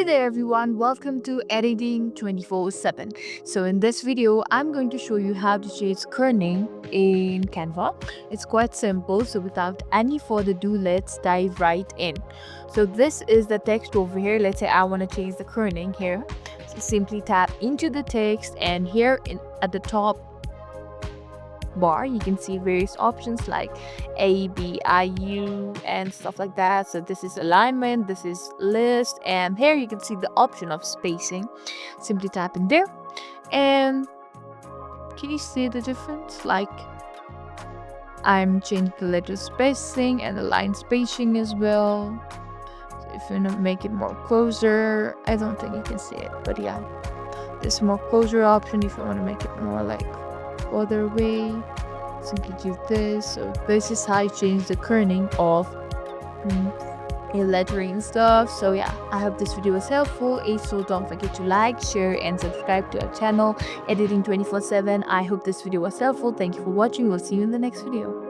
Hey there everyone, welcome to Editing 24/7. So in this video, I'm going to show you how to change kerning in Canva. It's quite simple, so without any further ado, let's dive right in. So this is the text over here. Let's say I want to change the kerning here. So simply tap into the text, and here at the top bar you can see various options like A, B, I, U and stuff like that. So this is alignment, this is list, and here you can see the option of spacing. Simply tap in there, and can you see the difference? Like, I'm changing the letter spacing and the line spacing as well. So if you want to make it more closer, I don't think you can see it, but yeah, there's more closer option if you want to make it more like further away. Simply do this. So this is how you change the kerning of your lettering and stuff. So yeah, I hope this video was helpful. If so, don't forget to like, share and subscribe to our channel Editing 24/7. I hope this video was helpful. Thank you for watching. We'll see you in the next video.